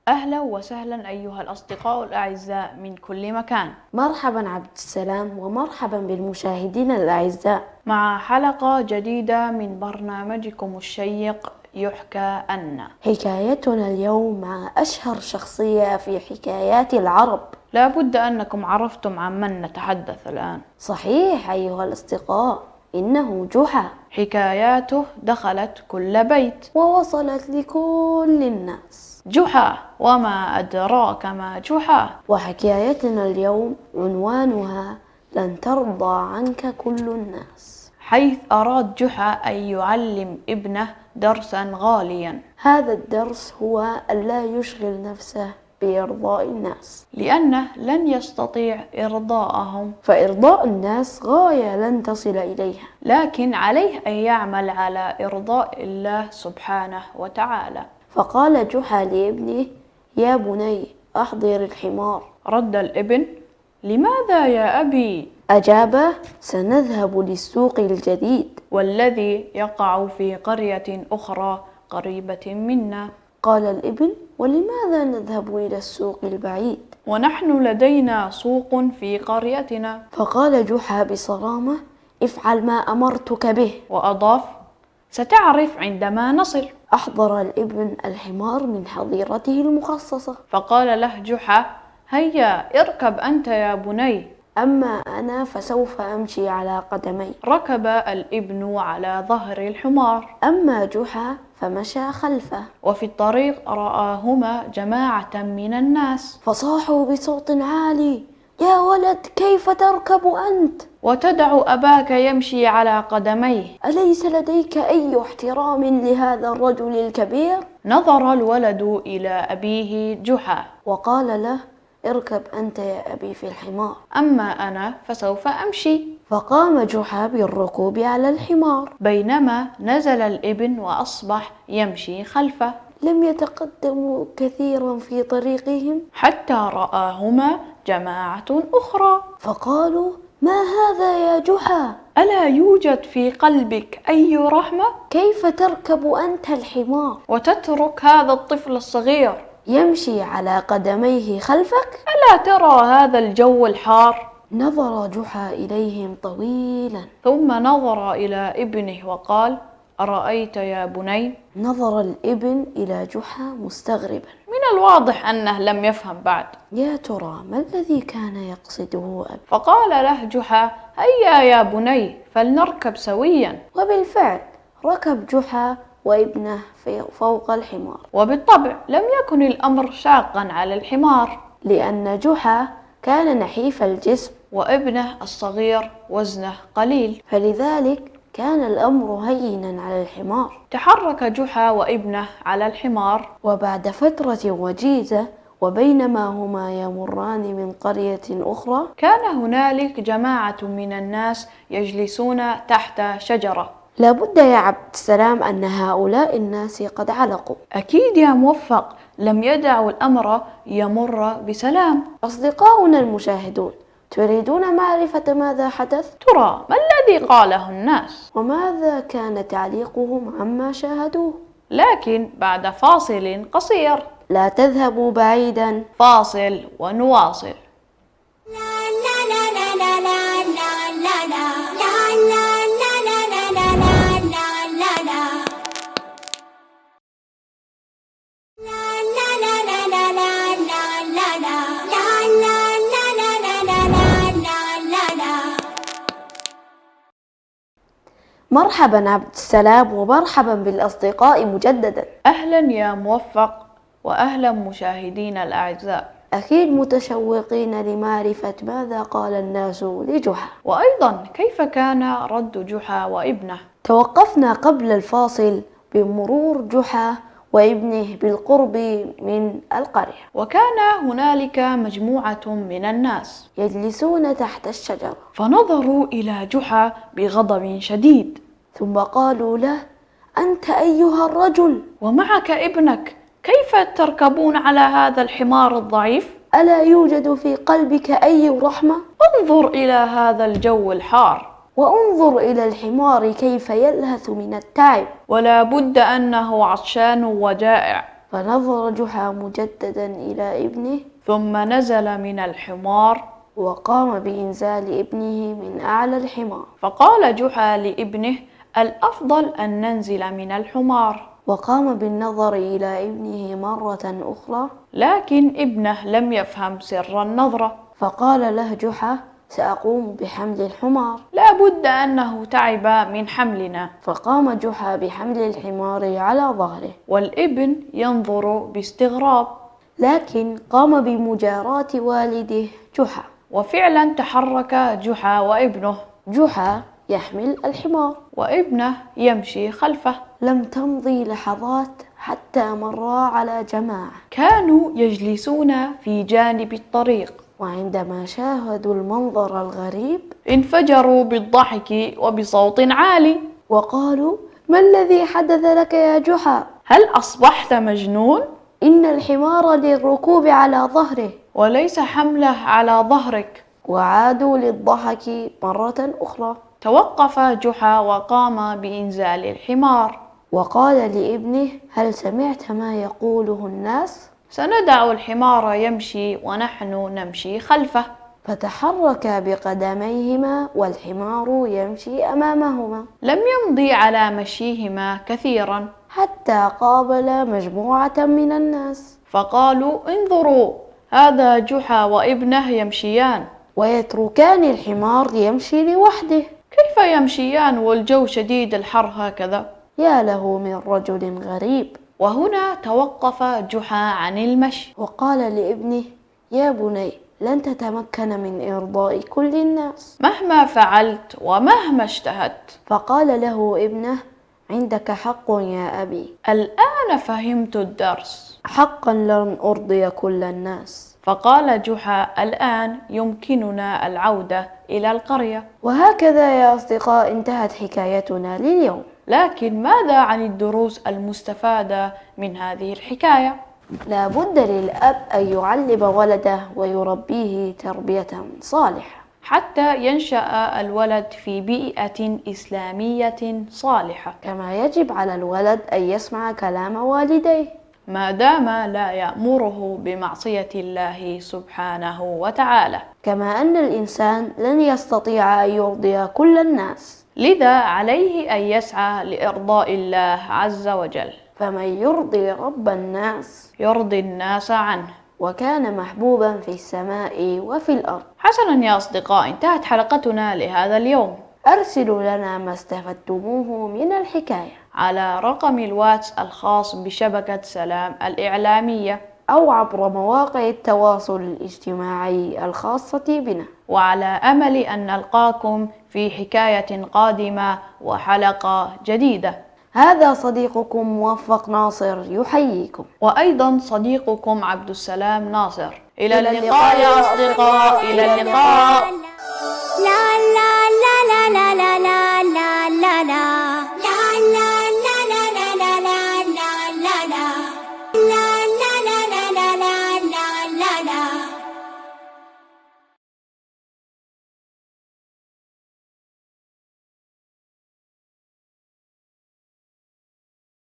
أهلا وسهلا أيها الأصدقاء الأعزاء من كل مكان. مرحبا عبد السلام، ومرحبا بالمشاهدين الأعزاء مع حلقة جديدة من برنامجكم الشيق يحكى أن. حكايتنا اليوم مع أشهر شخصية في حكايات العرب. لا بد أنكم عرفتم عن من نتحدث الآن. صحيح أيها الأصدقاء، إنه جحا. حكاياته دخلت كل بيت ووصلت لكل الناس. جحا، وما أدراك ما جحا. وحكايتنا اليوم عنوانها لن ترضى عنك كل الناس، حيث أراد جحا أن يعلم ابنه درسا غاليا. هذا الدرس هو ألا يشغل نفسه بإرضاء الناس، لأنه لن يستطيع إرضاءهم، فإرضاء الناس غاية لن تصل إليها، لكن عليه أن يعمل على إرضاء الله سبحانه وتعالى. فقال جحا لابنه: يا بني أحضر الحمار. رد الابن: لماذا يا أبي؟ أجابه: سنذهب للسوق الجديد. والذي يقع في قرية أخرى قريبة منا. قال الابن: ولماذا نذهب إلى السوق البعيد؟ ونحن لدينا سوق في قريتنا. فقال جحا بصرامة: افعل ما أمرتك به. وأضاف: ستعرف عندما نصل. أحضر الابن الحمار من حظيرته المخصصة. فقال له جحا: هيا اركب أنت يا بني. أما أنا فسوف أمشي على قدمي. ركب الابن على ظهر الحمار. أما جحا فمشى خلفه. وفي الطريق رآهما جماعة من الناس، فصاحوا بصوت عالي: يا ولد، كيف تركب أنت؟ وتدع أباك يمشي على قدميه؟ أليس لديك أي احترام لهذا الرجل الكبير؟ نظر الولد إلى أبيه جحا وقال له: اركب أنت يا أبي في الحمار. أما أنا فسوف أمشي. فقام جحا بالركوب على الحمار، بينما نزل الابن وأصبح يمشي خلفه. لم يتقدموا كثيرا في طريقهم حتى رآهما جماعة أخرى. فقالوا: ما هذا يا جحا؟ ألا يوجد في قلبك أي رحمة؟ كيف تركب أنت الحمار وتترك هذا الطفل الصغير يمشي على قدميه خلفك؟ ألا ترى هذا الجو الحار؟ نظر جحا إليهم طويلا، ثم نظر إلى ابنه وقال: أرأيت يا بني؟ نظر الابن إلى جحا مستغربا. من الواضح أنه لم يفهم بعد. يا ترى ما الذي كان يقصده أبي؟ فقال له جحا: هيا يا بني فلنركب سويا. وبالفعل ركب جحا وابنه فوق الحمار. وبالطبع لم يكن الأمر شاقا على الحمار، لأن جحا كان نحيف الجسم وابنه الصغير وزنه قليل، فلذلك كان الأمر هينا على الحمار. تحرك جحا وابنه على الحمار. وبعد فترة وجيزة، وبينما هما يمران من قرية أخرى، كان هنالك جماعة من الناس يجلسون تحت شجرة. لابد يا عبد السلام أن هؤلاء الناس قد علقوا. أكيد يا موفق، لم يدعوا الأمر يمر بسلام. أصدقاؤنا المشاهدون، تريدون معرفة ماذا حدث؟ ترى ما الذي قاله الناس؟ وماذا كان تعليقهم عما شاهدوه؟ لكن بعد فاصل قصير. لا تذهبوا بعيدا. فاصل ونواصل. مرحبا عبد السلام، ومرحبا بالأصدقاء مجددا. أهلا يا موفق، وأهلا مشاهدينا الأعزاء. أكيد متشوقين لمعرفة ماذا قال الناس لجحا، وأيضا كيف كان رد جحا وابنه. توقفنا قبل الفاصل بمرور جحا وابنه بالقرب من القرية، وكان هنالك مجموعة من الناس يجلسون تحت الشجرة، فنظروا إلى جحا بغضب شديد، ثم قالوا له: أنت أيها الرجل، ومعك ابنك، كيف تركبون على هذا الحمار الضعيف؟ ألا يوجد في قلبك أي رحمة؟ انظر إلى هذا الجو الحار، وانظر إلى الحمار كيف يلهث من التعب، ولا بد أنه عطشان وجائع. فنظر جحا مجددا إلى ابنه ثم نزل من الحمار وقام بإنزال ابنه من أعلى الحمار. فقال جحا لابنه: الأفضل أن ننزل من الحمار. وقام بالنظر إلى ابنه مرة أخرى، لكن ابنه لم يفهم سر النظرة، فقال له جحا: سأقوم بحمل الحمار. لا بد أنه تعب من حملنا. فقام جحا بحمل الحمار على ظهره، والابن ينظر باستغراب، لكن قام بمجاراة والده جحا. وفعلا تحرك جحا وابنه، جحا يحمل الحمار وابنه يمشي خلفه. لم تمضي لحظات حتى مرا على جماعة كانوا يجلسون في جانب الطريق، وعندما شاهدوا المنظر الغريب انفجروا بالضحك وبصوت عالي، وقالوا: ما الذي حدث لك يا جحا؟ هل أصبحت مجنون؟ إن الحمار للركوب على ظهره وليس حمله على ظهرك. وعادوا للضحك مرة أخرى. توقف جحا وقام بإنزال الحمار، وقال لابنه: هل سمعت ما يقوله الناس؟ سندع الحمار يمشي ونحن نمشي خلفه. فتحرك بقدميهما والحمار يمشي أمامهما. لم يمضي على مشيهما كثيرا حتى قابل مجموعة من الناس، فقالوا: انظروا، هذا جحا وابنه يمشيان. ويتركان الحمار يمشي لوحده. كيف يمشيان والجو شديد الحر هكذا؟ يا له من رجل غريب. وهنا توقف جحا عن المشي وقال لابنه: يا بني، لن تتمكن من إرضاء كل الناس مهما فعلت ومهما اجتهدت. فقال له ابنه: عندك حق يا أبي. الآن فهمت الدرس. حقا لن أرضي كل الناس. فقال جحا: الآن يمكننا العودة إلى القرية. وهكذا يا أصدقاء انتهت حكايتنا لليوم. لكن ماذا عن الدروس المستفادة من هذه الحكاية؟ لا بد للأب أن يعلم ولده ويربيه تربية صالحة حتى ينشأ الولد في بيئة إسلامية صالحة، كما يجب على الولد أن يسمع كلام والديه ما دام لا يأمره بمعصية الله سبحانه وتعالى. كما أن الإنسان لن يستطيع أن يرضي كل الناس، لذا عليه أن يسعى لإرضاء الله عز وجل، فمن يرضي رب الناس يرضي الناس عنه، وكان محبوبا في السماء وفي الأرض. حسنا يا أصدقاء، انتهت حلقتنا لهذا اليوم. أرسلوا لنا ما استفدتموه من الحكاية على رقم الواتس الخاص بشبكة سلام الإعلامية، أو عبر مواقع التواصل الاجتماعي الخاصة بنا. وعلى أمل أن نلقاكم في حكاية قادمة وحلقة جديدة. هذا صديقكم موفق ناصر يحييكم، وأيضا صديقكم عبد السلام ناصر. إلى اللقاء يا أصدقاء، إلى اللقاء. لا لا